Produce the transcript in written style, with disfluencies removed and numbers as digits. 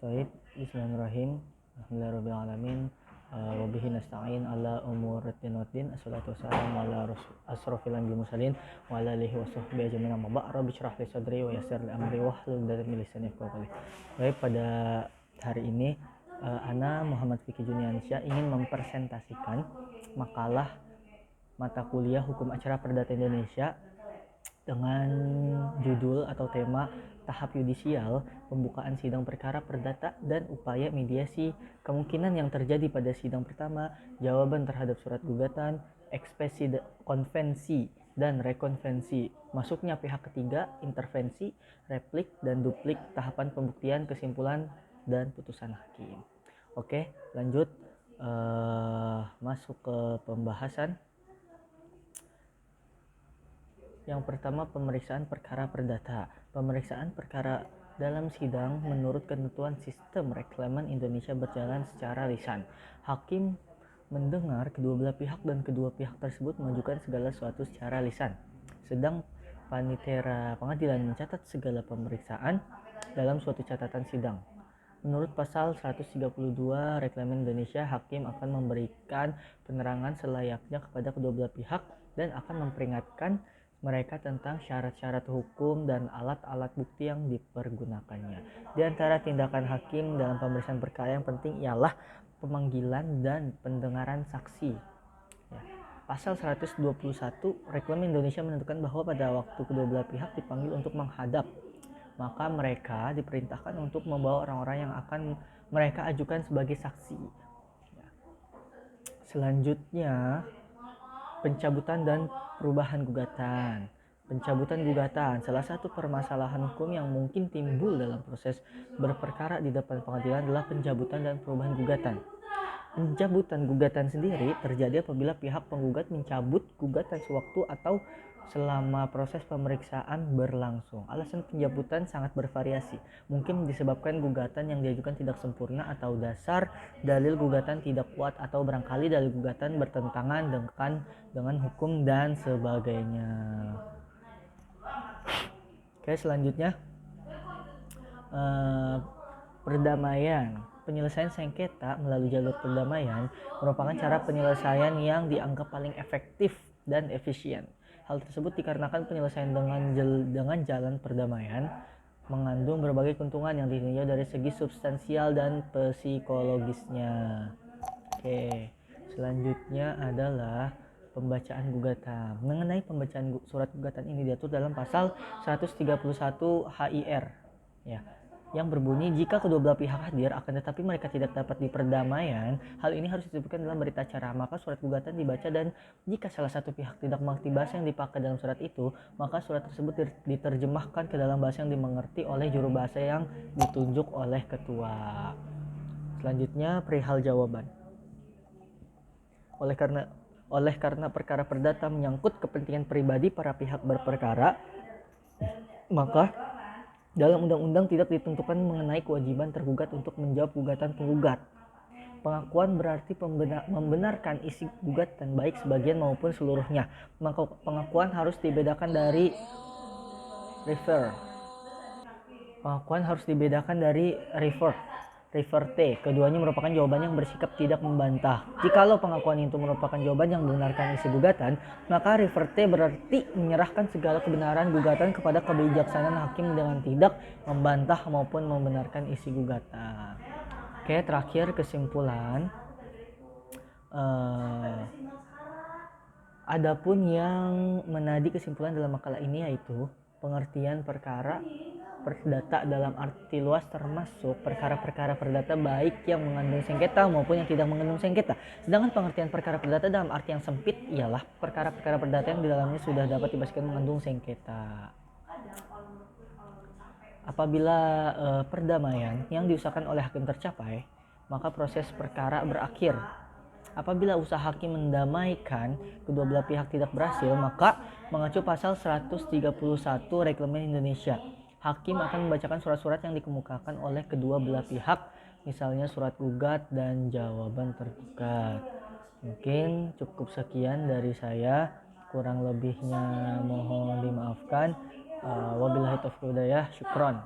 Baik, bismillahirrahmanirrahim. Alhamdulillahirrahmanirrahim. Wabihi nasta'in ala umur din waddin. Assalatu wassalamu ala asrofil anbiya'i mursalin wa ala alihi wa sahbihi ajma'in. Amma ba'd. Rabbi shrah li sadri wa yassir li amri wahlul 'uqdatam min lisani yafqahu qawli. Baik, pada hari ini Ana Muhammad Fikri Juniansyah ingin mempresentasikan makalah mata kuliah Hukum Acara Perdata Indonesia dengan judul atau tema tahap yudisial, pembukaan sidang perkara perdata dan upaya mediasi, kemungkinan yang terjadi pada sidang pertama, jawaban terhadap surat gugatan, ekspresi konvensi dan rekonvensi, masuknya pihak ketiga, intervensi, replik dan duplik, tahapan pembuktian, kesimpulan dan putusan hakim. Oke, lanjut masuk ke pembahasan. Yang pertama, pemeriksaan perkara perdata. Pemeriksaan perkara dalam sidang menurut ketentuan sistem reklaman Indonesia berjalan secara lisan. Hakim mendengar kedua belah pihak dan kedua pihak tersebut mengajukan segala sesuatu secara lisan. Sedang panitera pengadilan mencatat segala pemeriksaan dalam suatu catatan sidang. Menurut pasal 132 Reklaman Indonesia, hakim akan memberikan penerangan selayaknya kepada kedua belah pihak dan akan memperingatkan mereka tentang syarat-syarat hukum dan alat-alat bukti yang dipergunakannya. Di antara tindakan hakim dalam pemeriksaan perkara yang penting ialah pemanggilan dan pendengaran saksi. Ya. Pasal 121 Reklaman Indonesia menentukan bahwa pada waktu kedua belah pihak dipanggil untuk menghadap, maka mereka diperintahkan untuk membawa orang-orang yang akan mereka ajukan sebagai saksi. Ya. Selanjutnya, pencabutan dan perubahan gugatan. Pencabutan gugatan, salah satu permasalahan hukum yang mungkin timbul dalam proses berperkara di depan pengadilan adalah pencabutan dan perubahan gugatan. Pencabutan gugatan sendiri terjadi apabila pihak penggugat mencabut gugatan sewaktu atau selama proses pemeriksaan berlangsung. Alasan pencabutan sangat bervariasi. Mungkin disebabkan gugatan yang diajukan tidak sempurna atau dasar dalil gugatan tidak kuat atau barangkali dalil gugatan bertentangan dengan hukum dan sebagainya. Oke, selanjutnya perdamaian. Penyelesaian sengketa melalui jalur perdamaian merupakan cara penyelesaian yang dianggap paling efektif dan efisien. Hal tersebut dikarenakan penyelesaian dengan jalan perdamaian mengandung berbagai keuntungan yang ditinjau dari segi substansial dan psikologisnya. Oke, selanjutnya adalah pembacaan gugatan. Mengenai pembacaan surat gugatan ini diatur dalam pasal 131 HIR. Ya, yang berbunyi jika kedua belah pihak hadir akan tetapi mereka tidak dapat diperdamaian, hal ini harus disebutkan dalam berita acara, maka surat gugatan dibaca dan jika salah satu pihak tidak mengerti bahasa yang dipakai dalam surat itu, maka surat tersebut diterjemahkan ke dalam bahasa yang dimengerti oleh juru bahasa yang ditunjuk oleh ketua. Selanjutnya, perihal jawaban. Oleh karena perkara perdata menyangkut kepentingan pribadi para pihak berperkara, maka dalam undang-undang tidak ditentukan mengenai kewajiban tergugat untuk menjawab gugatan penggugat. Pengakuan berarti membenarkan isi gugatan baik sebagian maupun seluruhnya. Maka pengakuan harus dibedakan dari reverte. Keduanya merupakan jawaban yang bersikap tidak membantah. Jikalau pengakuan itu merupakan jawaban yang membenarkan isi gugatan, maka reverte berarti menyerahkan segala kebenaran gugatan kepada kebijaksanaan hakim dengan tidak membantah maupun membenarkan isi gugatan. Oke, terakhir kesimpulan. Adapun yang menadi kesimpulan dalam makalah ini yaitu pengertian perkara perdata dalam arti luas termasuk perkara-perkara perdata baik yang mengandung sengketa maupun yang tidak mengandung sengketa. Sedangkan pengertian perkara perdata dalam arti yang sempit ialah perkara-perkara perdata yang di dalamnya sudah dapat dipastikan mengandung sengketa. Apabila perdamaian yang diusahakan oleh hakim tercapai, maka proses perkara berakhir. Apabila usaha hakim mendamaikan kedua belah pihak tidak berhasil, maka mengacu pasal 131 Reklaman Indonesia, hakim akan membacakan surat-surat yang dikemukakan oleh kedua belah pihak, misalnya surat gugat dan jawaban tergugat. Mungkin cukup sekian dari saya, kurang lebihnya mohon dimaafkan. Wabillahi taufiq wal hidayah. Syukron.